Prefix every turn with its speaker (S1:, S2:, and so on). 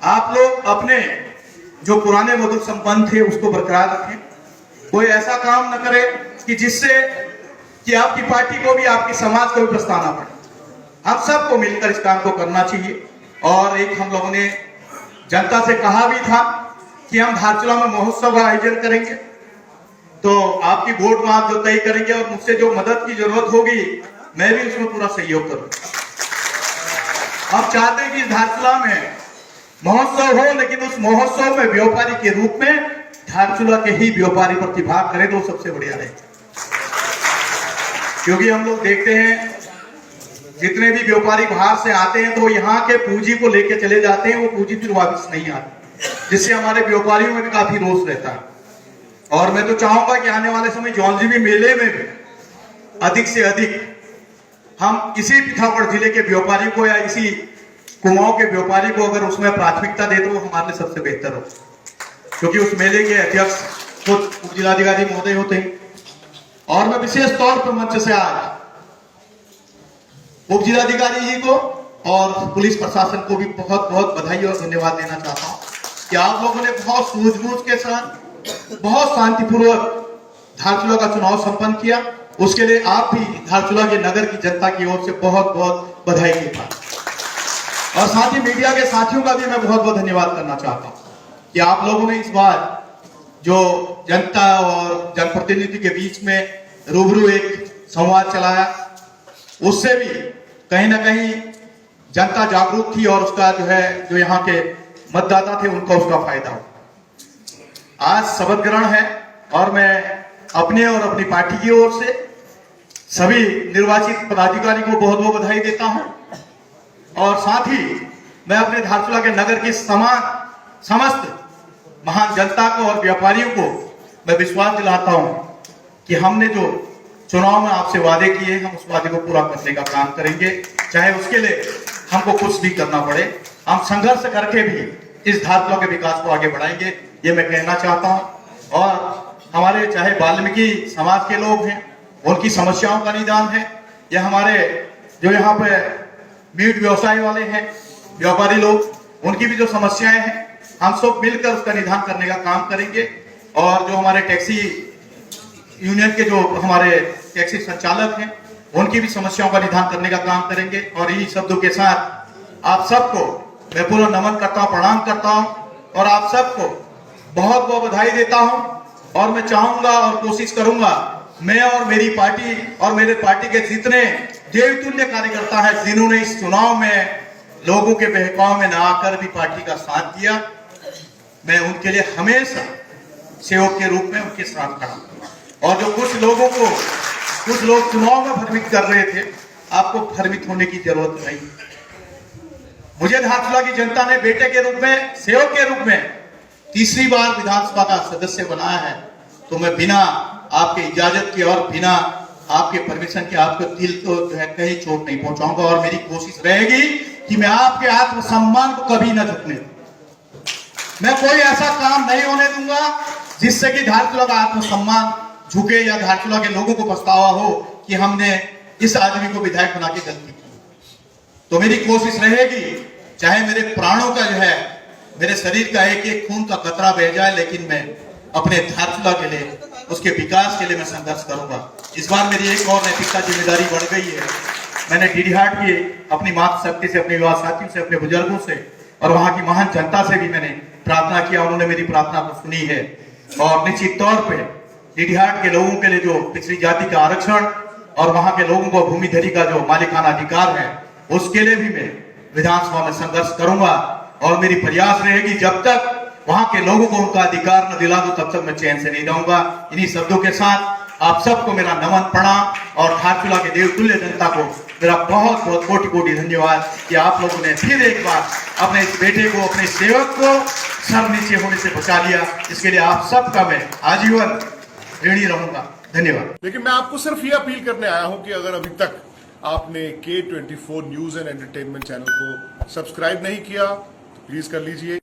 S1: आप लोग अपने जो पुराने मधुर संबंध थे उसको बरकरार रखें। कोई ऐसा काम न करे कि जिससे कि आपकी पार्टी को भी आपकी समाज को भी पछताना पड़े। हम सबको मिलकर इस काम को करना चाहिए। और एक हम लोगों ने जनता से कहा भी था कि हम धारचूला में महोत्सव का आयोजन करेंगे, तो आपकी वोट में आप जो तय करेंगे और मुझसे जो मदद की जरूरत होगी मैं भी उसमें पूरा सहयोग करूंगा। हम चाहते हैं कि इस धारचूला में महोत्सव हो, लेकिन उस महोत्सव में व्यापारी के रूप में धारचूला के ही व्यापारी प्रतिभाग करें तो सबसे बढ़िया रहेगा। क्योंकि हम लोग देखते हैं जितने भी व्यापारी बाहर से आते हैं तो यहाँ के पूंजी को लेके चले जाते हैं, वो पूंजी फिर वापस नहीं आती, जिससे हमारे व्यापारियों में भी काफी रोष रहता है। और मैं तो चाहूंगा कि आने वाले समय जौनजीबी मेले में भी अधिक से अधिक हम इसी पिथौरागढ़ जिले के व्यापारी को या इसी कुमाऊं के व्यापारी को अगर उसमें प्राथमिकता दे तो वो हमारे लिए सबसे बेहतर हो। क्योंकि उस मेले के अध्यक्ष खुद उप जिलाधिकारी महोदय होते हैं। और मैं विशेष तौर पर मंच से आज उप जिलाधिकारी जी को और पुलिस प्रशासन को भी बहुत बहुत बधाई और धन्यवाद देना चाहता हूं कि आप लोगों ने बहुत सूझबूझ के साथ बहुत शांतिपूर्वक धारचूला का चुनाव संपन्न किया। उसके लिए आप भी धारचूला के नगर की जनता की ओर से बहुत बहुत बधाई देता हूं। और साथ ही मीडिया के साथियों का भी मैं बहुत बहुत धन्यवाद करना चाहता हूं कि आप लोगों ने इस बार जो जनता और जनप्रतिनिधि के बीच में रूबरू एक संवाद चलाया, उससे भी कहीं ना कहीं जनता जागरूक थी और उसका जो यहाँ के मतदाता थे उनको उसका फायदा हो। आज शपथ ग्रहण है और मैं अपने और अपनी पार्टी की ओर से सभी निर्वाचित पदाधिकारी को बहुत बहुत बधाई देता हूं। और साथ ही मैं अपने धारचूला के नगर की समस्त महान जनता को और व्यापारियों को मैं विश्वास दिलाता हूं कि हमने जो चुनाव में आपसे वादे किए हम उस वादे को पूरा करने का काम करेंगे, चाहे उसके लिए हमको कुछ भी करना पड़े। हम संघर्ष करके भी इस धारचूला के विकास को आगे बढ़ाएंगे, ये मैं कहना चाहता हूं। और हमारे चाहे वाल्मीकि समाज के लोग हैं उनकी समस्याओं का निदान है, या हमारे जो यहाँ पे मीट व्यवसाय वाले हैं व्यापारी लोग, उनकी भी जो समस्याएं हैं हम सब मिलकर उसका निदान करने का काम करेंगे। और जो हमारे टैक्सी यूनियन के जो हमारे टैक्सी संचालक हैं उनकी भी समस्याओं का निदान करने का काम करेंगे। और इन्हीं शब्दों के साथ आप सबको मैं पूरा नमन करता हूं, प्रणाम करता हूं और आप सबको बहुत बहुत बधाई देता हूं। और मैं चाहूंगा और कोशिश करूंगा मैं और मेरी पार्टी और मेरे पार्टी के जितने देवतुल्य कार्यकर्ता हैं जिन्होंने इस चुनाव में लोगों के बहकाव में न आकर भी पार्टी का साथ दिया, मैं उनके लिए हमेशा सेवक के रूप में उनके साथ खड़ा। और जो कुछ लोग चुनाव में भ्रमित कर रहे थे, आपको भ्रमित होने की जरूरत नहीं। मुझे धारचूला की जनता ने बेटे के रूप में, सेवक के रूप में तीसरी बार विधानसभा का सदस्य बनाया है, तो मैं बिना आपके इजाजत के और बिना आपके परमिशन के आपको दिल को कहीं चोट नहीं पहुंचाऊंगा। और मेरी कोशिश रहेगी कि मैं आपके आत्मसम्मान को कभी न झुकने दूं। मैं कोई ऐसा काम नहीं होने दूंगा जिससे कि धारचूला का आत्मसम्मान झुके या धारचूला के लोगों को पछतावा हो कि हमने इस आदमी को विधायक बना के गलती की। तो मेरी कोशिश रहेगी चाहे मेरे प्राणों का मेरे शरीर का एक एक खून का कतरा बह जाए, लेकिन मैं अपने धारचूला के लिए, उसके विकास के लिए मैं संघर्ष करूंगा। इस बार मेरी एक और नैतिकता जिम्मेदारी बढ़ गई है। मैंने डीडीहाट की अपनी मातृशक्ति से, अपने युवा साथियों से, अपने बुजुर्गों से और वहां की महान जनता से भी मैंने प्रार्थना किया, उन्होंने मेरी प्रार्थना को सुनी है। और निश्चित तौर पर डीडीहाट के लोगों के लिए जो पिछड़ी जाति का आरक्षण और वहां के लोगों को भूमिधरी का जो मालिकाना अधिकार है, उसके लिए भी मैं विधानसभा में संघर्ष करूंगा। और मेरी प्रयास रहेगी जब तक वहां के लोगों को उनका अधिकार न दिला दो तब तक मैं चैन से नहीं रहूंगा। इन्हीं शब्दों के साथ आप सबको मेरा नमन, प्रणाम और धारचूला के देवतुल्य जनता को मेरा बहुत बहुत कोटि कोटि धन्यवाद कि आप लोगों ने फिर एक बार अपने इस बेटे को, अपने सेवक को सर नीचे होने से बचा लिया। इसके लिए आप सबका मैं आजीवन ऋणी रहूंगा। धन्यवाद।
S2: लेकिन मैं आपको सिर्फ ये अपील करने आया हूं कि अगर अभी तक आपने K24 news and entertainment channel को सब्सक्राइब नहीं किया, प्लीज कर लीजिए।